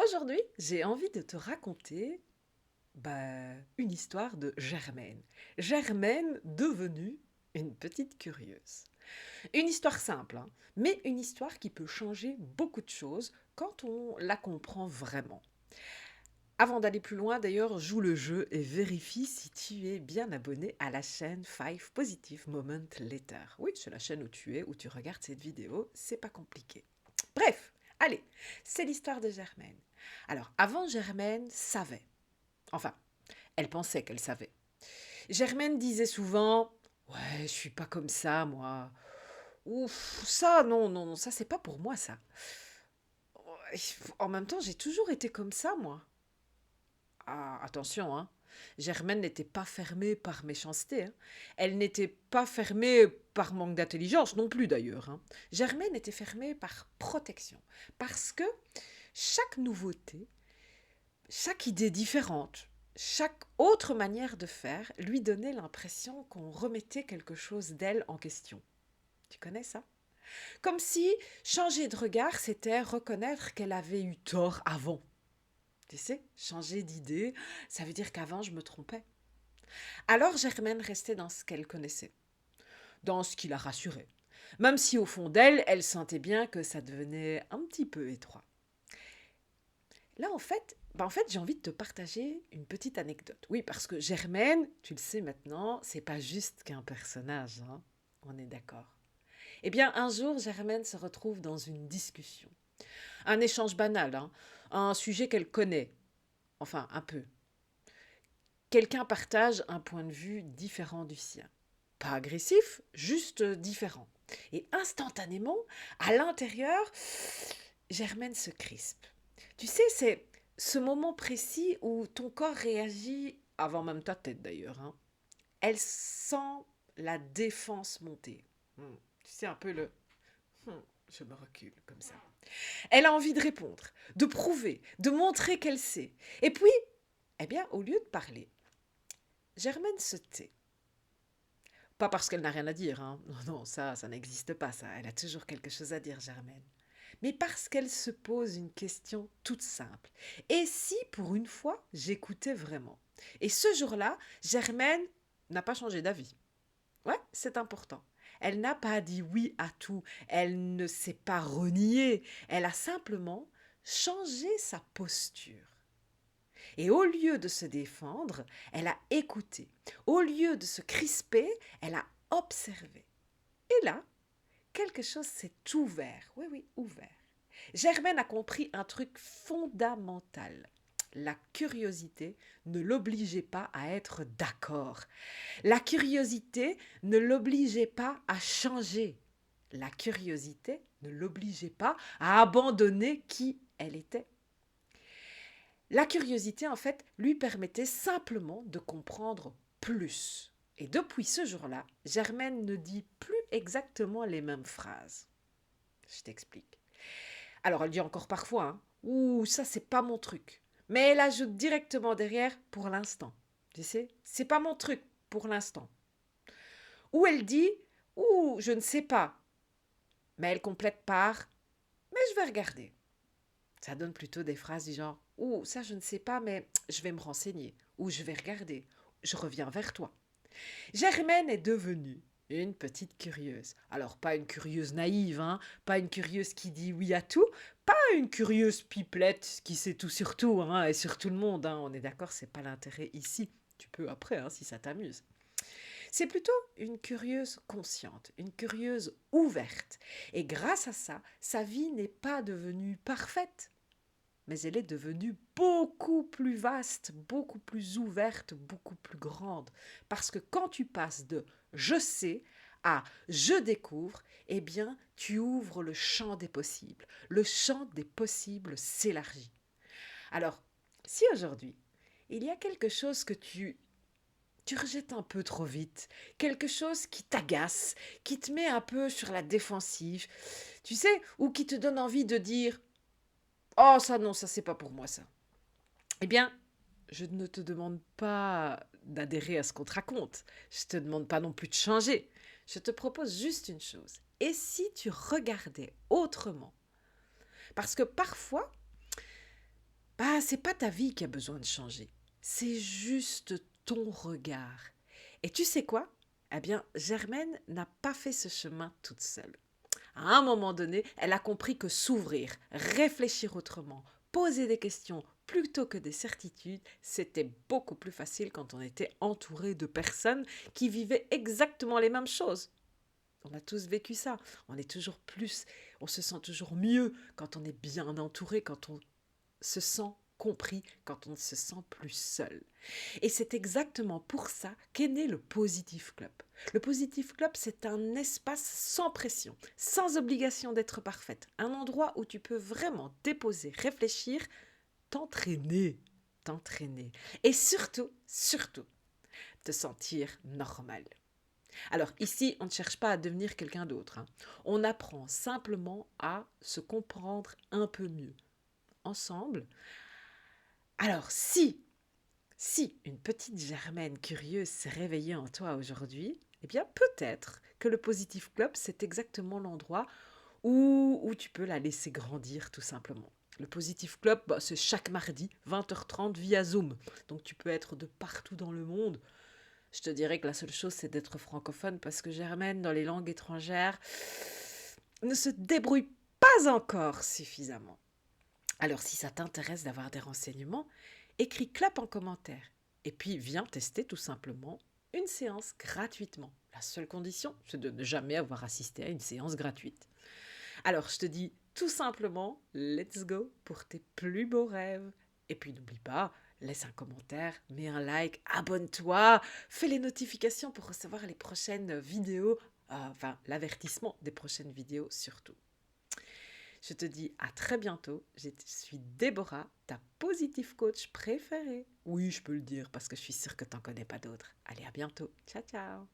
Aujourd'hui, j'ai envie de te raconter une histoire de Germaine. Germaine devenue une petite curieuse. Une histoire simple, hein, mais une histoire qui peut changer beaucoup de choses quand on la comprend vraiment. Avant d'aller plus loin, d'ailleurs, joue le jeu et vérifie si tu es bien abonné à la chaîne 5 Positive Moment Later. Oui, c'est la chaîne où tu es, où tu regardes cette vidéo, c'est pas compliqué. Bref, allez, c'est l'histoire de Germaine. Alors, avant, Germaine savait. Enfin, elle pensait qu'elle savait. Germaine disait souvent: Ouais, je suis pas comme ça, moi. Ouf, ça, non, non, non, ça, c'est pas pour moi, ça. En même temps, j'ai toujours été comme ça, moi. Ah, attention, hein. Germaine n'était pas fermée par méchanceté, hein. Elle n'était pas fermée par manque d'intelligence non plus, d'ailleurs, hein. Germaine était fermée par protection. Parce que chaque nouveauté, chaque idée différente, chaque autre manière de faire lui donnait l'impression qu'on remettait quelque chose d'elle en question. Tu connais ça? Comme si changer de regard, c'était reconnaître qu'elle avait eu tort avant. Tu sais, changer d'idée, ça veut dire qu'avant je me trompais. Alors Germaine restait dans ce qu'elle connaissait, dans ce qui la rassurait. Même si au fond d'elle, elle sentait bien que ça devenait un petit peu étroit. Là, en fait, j'ai envie de te partager une petite anecdote. Oui, parce que Germaine, tu le sais maintenant, c'est pas juste qu'un personnage, hein. On est d'accord. Eh bien, un jour, Germaine se retrouve dans une discussion. Un échange banal, hein, un sujet qu'elle connaît. Enfin, un peu. Quelqu'un partage un point de vue différent du sien. Pas agressif, juste différent. Et instantanément, à l'intérieur, Germaine se crispe. Tu sais, c'est ce moment précis où ton corps réagit, avant même ta tête d'ailleurs, hein. Elle sent la défense monter. Tu sais, un peu le je me recule comme ça. Elle a envie de répondre, de prouver, de montrer qu'elle sait. Et puis, eh bien, au lieu de parler, Germaine se tait. Pas parce qu'elle n'a rien à dire, hein. Non, non, ça n'existe pas, ça. Elle a toujours quelque chose à dire, Germaine. Mais parce qu'elle se pose une question toute simple. Et si, pour une fois, j'écoutais vraiment? Et ce jour-là, Germaine n'a pas changé d'avis. Ouais, c'est important. Elle n'a pas dit oui à tout. Elle ne s'est pas reniée. Elle a simplement changé sa posture. Et au lieu de se défendre, elle a écouté. Au lieu de se crisper, elle a observé. Et là, quelque chose s'est ouvert. Oui, oui, ouvert. Germaine a compris un truc fondamental. La curiosité ne l'obligeait pas à être d'accord. La curiosité ne l'obligeait pas à changer. La curiosité ne l'obligeait pas à abandonner qui elle était. La curiosité, en fait, lui permettait simplement de comprendre plus. Et depuis ce jour-là, Germaine ne dit plus exactement les mêmes phrases. Je t'explique. Alors, elle dit encore parfois, hein, ouh, ça, c'est pas mon truc. Mais elle ajoute directement derrière, pour l'instant. Tu sais, c'est pas mon truc, pour l'instant. Ou elle dit, ouh, je ne sais pas. Mais elle complète par, mais je vais regarder. Ça donne plutôt des phrases du genre: Ouh, ça je ne sais pas, mais je vais me renseigner. Ou je vais regarder. Je reviens vers toi. Germaine est devenue une petite curieuse. Alors, pas une curieuse naïve, hein, pas une curieuse qui dit oui à tout, pas une curieuse pipelette qui sait tout sur tout, hein, et sur tout le monde, hein. On est d'accord, c'est pas l'intérêt ici. Tu peux après, hein, si ça t'amuse. C'est plutôt une curieuse consciente, une curieuse ouverte. Et grâce à ça, sa vie n'est pas devenue parfaite, mais elle est devenue beaucoup plus vaste, beaucoup plus ouverte, beaucoup plus grande. Parce que quand tu passes de je sais à je découvre, eh bien, tu ouvres le champ des possibles. Le champ des possibles s'élargit. Alors, si aujourd'hui, il y a quelque chose que tu rejettes un peu trop vite, quelque chose qui t'agace, qui te met un peu sur la défensive, tu sais, ou qui te donne envie de dire oh, ça non, ça c'est pas pour moi ça. Eh bien, je ne te demande pas d'adhérer à ce qu'on te raconte. Je te demande pas non plus de changer. Je te propose juste une chose. Et si tu regardais autrement? Parce que parfois, Bah, c'est pas ta vie qui a besoin de changer. C'est juste ton regard. Et tu sais quoi? Eh bien, Germaine n'a pas fait ce chemin toute seule. À un moment donné, elle a compris que s'ouvrir, réfléchir autrement, poser des questions plutôt que des certitudes, c'était beaucoup plus facile quand on était entouré de personnes qui vivaient exactement les mêmes choses. On a tous vécu ça. On est toujours plus, on se sent toujours mieux quand on est bien entouré, quand on se sent compris, quand on ne se sent plus seul. Et c'est exactement pour ça qu'est né le Positive Club. Le Positive Club, c'est un espace sans pression, sans obligation d'être parfaite. Un endroit où tu peux vraiment déposer, réfléchir, t'entraîner. T'entraîner. Et surtout, te sentir normal. Alors ici, on ne cherche pas à devenir quelqu'un d'autre, hein. On apprend simplement à se comprendre un peu mieux. Ensemble. Alors si une petite Germaine curieuse s'est réveillée en toi aujourd'hui, eh bien peut-être que le Positive Club, c'est exactement l'endroit où tu peux la laisser grandir tout simplement. Le Positive Club, bah, c'est chaque mardi, 20h30 via Zoom. Donc tu peux être de partout dans le monde. Je te dirais que la seule chose, c'est d'être francophone parce que Germaine, dans les langues étrangères, ne se débrouille pas encore suffisamment. Alors si ça t'intéresse d'avoir des renseignements, écris clap en commentaire. Et puis viens tester tout simplement une séance gratuitement. La seule condition, c'est de ne jamais avoir assisté à une séance gratuite. Alors je te dis tout simplement, let's go pour tes plus beaux rêves. Et puis n'oublie pas, laisse un commentaire, mets un like, abonne-toi, fais les notifications pour recevoir les prochaines vidéos, enfin l'avertissement des prochaines vidéos surtout. Je te dis à très bientôt. Je suis Déborah, ta positive coach préférée. Oui, je peux le dire parce que je suis sûre que tu n'en connais pas d'autres. Allez, à bientôt. Ciao, ciao.